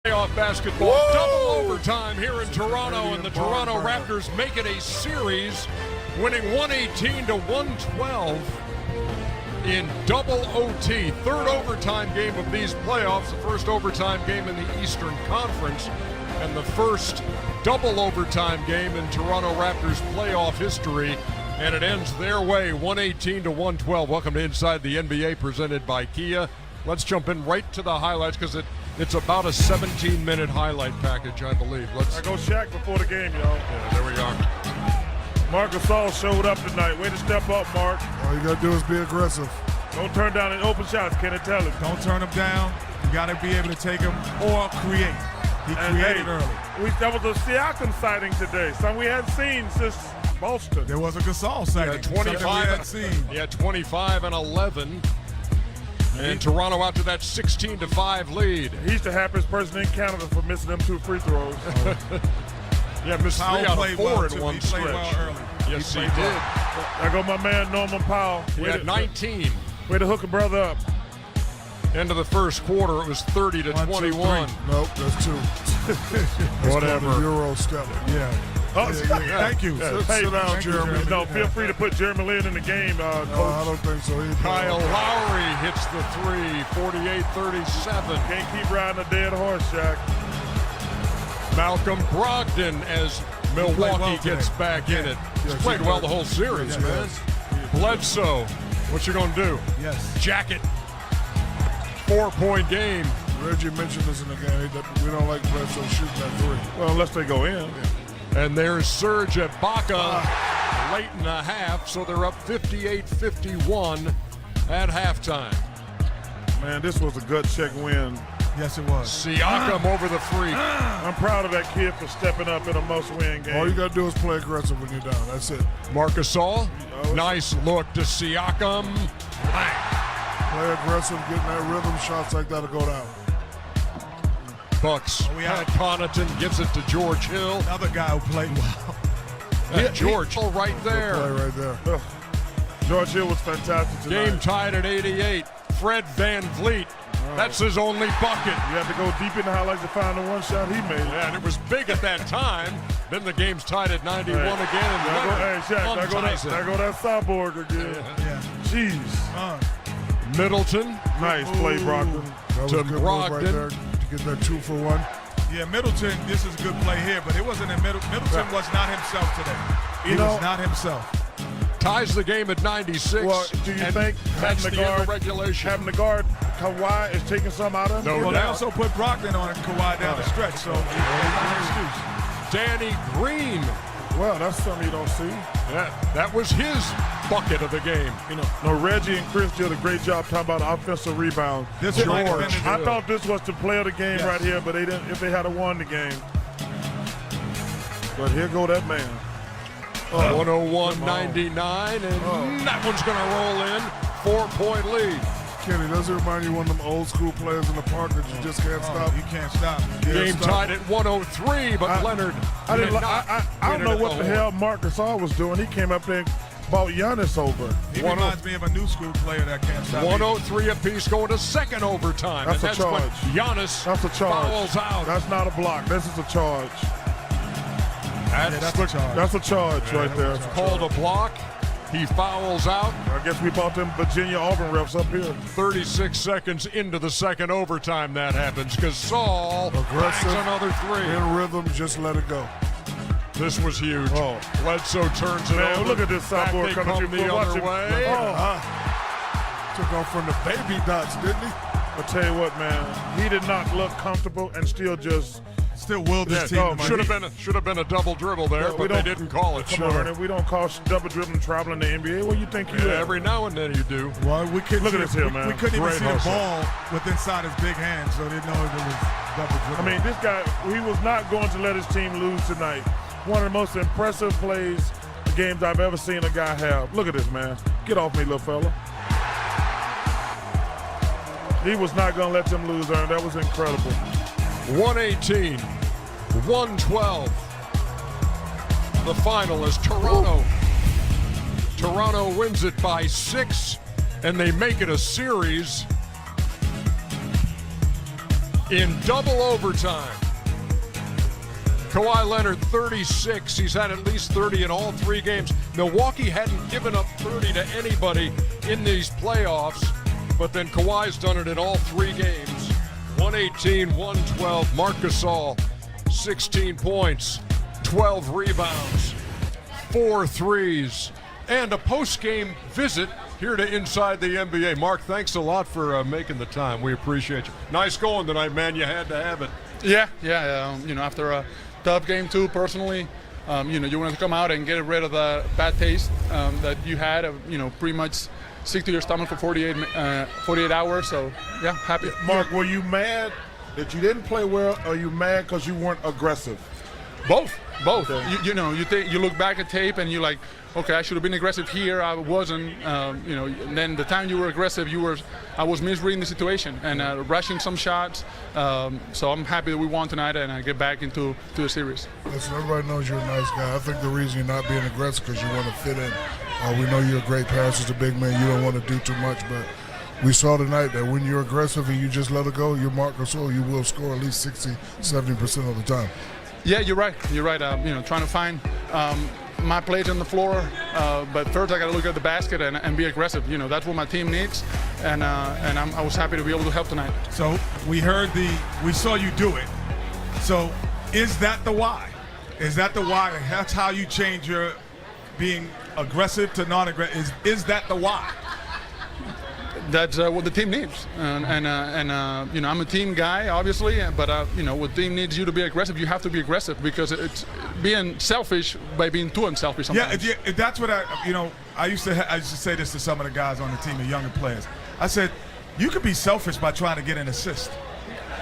Playoff basketball. Whoa! Double overtime here in Toronto, and the Toronto Raptors make it a series, winning 118-112 in double OT. Third overtime game of these playoffs, the first overtime game in the Eastern Conference, and the first double overtime game in Toronto Raptors playoff history, and it ends their way, 118-112. Welcome to Inside the NBA, presented by Kia. Let's jump in right to the highlights, because it's about a 17-minute highlight package, I believe. I go Shaq before the game, y'all. Yeah, there we are. Marc Gasol showed up tonight. Way to step up, Mark. All you got to do is be aggressive. Don't turn down any open shots, Kenneth Taylor. Don't turn them down. You got to be able to take them or create. He created early. That was a Siakam sighting today, something we hadn't seen since Boston. There was a Gasol sighting. 25 and 11. And Toronto out to that 16-5 lead. He's the happiest person in Canada for missing them 2 free throws. Yeah, missed 3 out of 4 in one stretch. Well early. Yes, he did. There go my man Norman Powell. He had 19. Way to hook a brother up. End of the first quarter, it was 30-21. Nope, that's 2. Whatever. Euro step. Yeah. Thank you. Sit down, Jeremy. No, feel free to put Jeremy Lin in the game, Coach. No, I don't think so either. Kyle Lowry hits the 3, 48-37. Can't keep riding a dead horse, Shaq. Malcolm Brogdon as Milwaukee gets back in it. He's played well the whole series, man. Bledsoe, what you gonna do? Yes. Jacket. 4-point game. Reggie mentioned this in the game. We don't like Bledsoe shooting that 3. Well, unless they go in. And there's Serge Ibaka late in the half, so they're up 58-51 at halftime. Man, this was a gut check win. Yes, it was. Siakam over the free. I'm proud of that kid for stepping up in a must-win game. All you got to do is play aggressive when you're down. That's it. Marc Gasol, nice look to Siakam. Play aggressive, getting that rhythm. Shots like that will go down. Bucks. Pat Connaughton gives it to George Hill. Another guy who played well. George Hill right there. Play right there. George Hill was fantastic tonight. Game tied at 88. Fred VanVleet. That's his only bucket. You have to go deep in the highlights to find the one shot he made. Yeah, and it was big at that time. Then the game's tied at 91 again. And there go that cyborg again. Yeah. Jeez. Middleton. Nice play, Brogdon. To Brogdon. Right there to get that 2 for 1. Yeah, Middleton, this is a good play here, but it wasn't in Middleton was not himself today. He was not himself. Ties the game at 96. Well, do you think that's the end of regulation? Having the guard Kawhi is taking some out of him? No, well, they also put Brogdon on Kawhi down the stretch, so it's not an excuse. Danny Green. Well, that's something you don't see. Yeah, that was his bucket of the game. No, Reggie and Chris did a great job talking about offensive rebound. I thought this was the play of the game right here, but they didn't. If they had won the game. But here go that man. 101-99, and that one's going to roll in. 4-point lead. Kenny, does it remind you of one of them old school players in the park that you just can't stop? You can't stop. Game tied at 103, but Leonard. I don't know what the hell Marc Gasol was doing. He came up there and bought Giannis over. He reminds me of a new school player that can't stop. 103 apiece going to second overtime. That's a charge. When Giannis fouls out. That's not a block. This is a charge. That's a charge. That's a charge right there. It's called a block. He fouls out. I guess we bought them Virginia-Auburn refs up here. 36 seconds into the second overtime that happens. Gasol bangs another 3. In rhythm, just let it go. This was huge. Bledsoe turns it over. Look at this cyborg coming the other way. Took off from the baby dots, didn't he? I'll tell you what, man. He did not look comfortable and still willed his team. Should have been a double dribble there, but they didn't call it. Come on, we don't call double dribbling traveling the NBA. What do you think you have? Every now and then you do. Well, we couldn't look at this here, man. We couldn't even see the ball with inside his big hands, so they didn't know it was double dribble. I mean, this guy, he was not going to let his team lose tonight. One of the most impressive games I've ever seen a guy have. Look at this, man. Get off me, little fella. He was not going to let them lose, Aaron. That was incredible. 118-112. The final is Toronto. Toronto wins it by 6, and they make it a series. in double overtime. Kawhi Leonard, 36. He's had at least 30 in all 3 games. Milwaukee hadn't given up 30 to anybody in these playoffs, but then Kawhi's done it in all 3 games. 118, 112. Marc Gasol, 16 points, 12 rebounds, 4 threes, and a post-game visit here to Inside the NBA. Mark, thanks a lot for making the time. We appreciate you. Nice going tonight, man. You had to have it. Yeah. After a tough game too, personally, you wanted to come out and get rid of the bad taste that you had of, pretty much stick to your stomach for 48 hours. So, yeah, happy. Mark, were you mad that you didn't play well, or are you mad because you weren't aggressive? Both. Okay. You look back at tape and you're like, okay, I should have been aggressive here. I wasn't. And then the time you were aggressive, I was misreading the situation and rushing some shots. So I'm happy that we won tonight and I get back into the series. Listen, everybody knows you're a nice guy. I think the reason you're not being aggressive because you want to fit in. We know you're a great passer as a big man. You don't want to do too much, but we saw tonight that when you're aggressive and you just let it go, you're Marc Gasol, you will score at least 60, 70% of the time. Yeah, you're right. Trying to find my plays on the floor, but first I got to look at the basket and be aggressive. That's what my team needs, and I was happy to be able to help tonight. So we saw you do it. So is that the why? Is that the why? That's how you change your being aggressive to non-aggressive. Is that the why? That's what the team needs, and I'm a team guy, obviously, but what the team needs you to be aggressive, you have to be aggressive because it's being selfish by being too unselfish sometimes. Yeah, that's what I used to say this to some of the guys on the team, the younger players. I said, you could be selfish by trying to get an assist,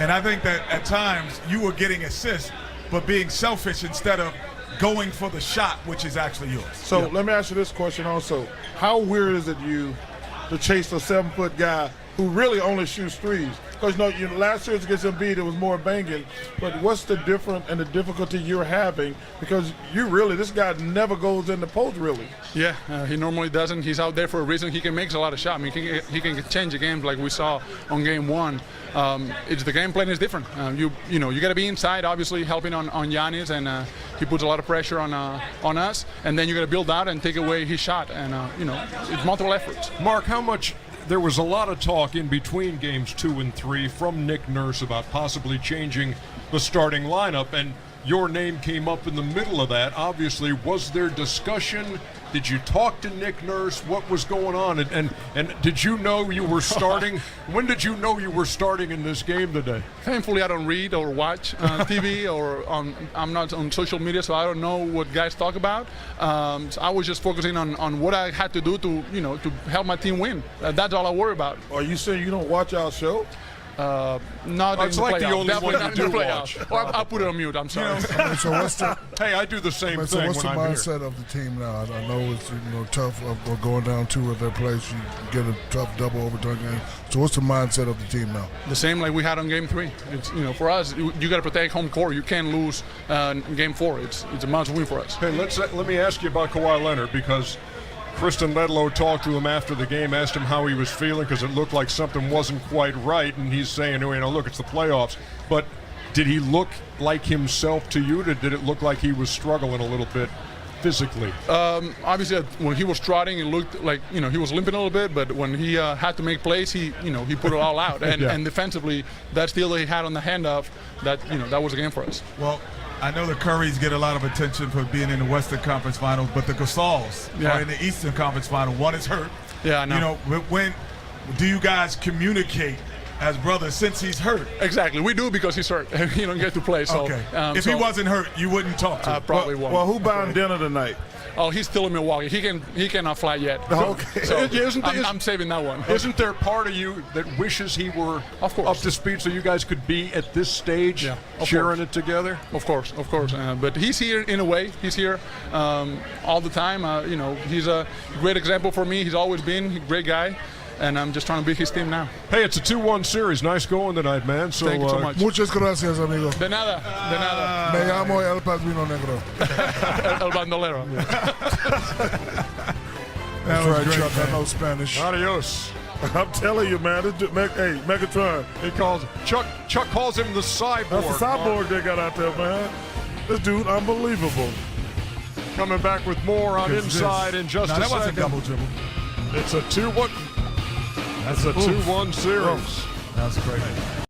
and I think that at times you were getting assists, but being selfish instead of going for the shot, which is actually yours. So let me ask you this question also: how weird is it to chase a 7-foot guy who really only shoots threes? Because last year's against Embiid, it was more banging. But what's the difference and the difficulty you're having? Because this guy never goes in the post, really. Yeah, he normally doesn't. He's out there for a reason. He can make a lot of shots. I mean, he can change the game like we saw on game 1. It's the game plan is different. You got to be inside, obviously, helping on Giannis, and he puts a lot of pressure on us. And then you got to build out and take away his shot. And it's multiple efforts. Mark, how much? There was a lot of talk in between games 2 and 3 from Nick Nurse about possibly changing the starting lineup, and your name came up in the middle of that. Obviously, was there discussion? Did you talk to Nick Nurse? What was going on? And did you know you were starting? When did you know you were starting in this game today? Thankfully, I don't read or watch TV or I'm not on social media, so I don't know what guys talk about. So I was just focusing on what I had to do to help my team win. That's all I worry about. Are you saying you don't watch our show? Not it's in the like playoffs. the only Definitely one not you in the do playoffs. watch. Well, I'll put it on mute. I'm sorry. So what's the Hey, I do the same So thing what's when the I'm mindset here. of the team now? I know it's tough of going down 2 at their place. You get a tough double overtime game. So what's the mindset of the team now? The same like we had on game 3. It's for us, you got to protect home court. You can't lose game 4. It's a must win for us. Hey, let me ask you about Kawhi Leonard, because Kristen Ledlow talked to him after the game, asked him how he was feeling because it looked like something wasn't quite right, and he's saying, look, it's the playoffs. But did he look like himself to you? Did it look like he was struggling a little bit physically? Obviously, when he was trotting, it looked like he was limping a little bit. But when he had to make plays, he put it all out. And, and defensively, that steal that he had on the handoff, that was a game for us. Well, I know the Currys get a lot of attention for being in the Western Conference Finals, but the Gasols are in the Eastern Conference Final. One is hurt. Yeah, I know. When do you guys communicate as brothers since he's hurt? Exactly. We do because he's hurt. He don't get to play. So, okay. If he wasn't hurt, you wouldn't talk to him. Probably won't. Well, who buying dinner tonight? Oh, he's still in Milwaukee. He cannot fly yet. Okay. So I'm saving that one. Isn't there part of you that wishes he were up to speed so you guys could be at this stage sharing it together? Of course. But he's here in a way. He's here all the time. He's a great example for me. He's always been a great guy. And I'm just trying to beat his team now. Hey, it's a 2-1 series. Nice going tonight, man. So, thank you so much. Muchas gracias, amigo. De nada. Me llamo El Padrino Negro. El Bandolero. That's right, Chuck. I know Spanish. Adios. I'm telling you, man. Hey, Megatron. He calls Chuck calls him the cyborg. That's the cyborg they got out there, man. This dude, unbelievable. Coming back with more on Inside in just a that wasn't second. double dribble. It's a 2-1. That's a 2-1 series. That was crazy.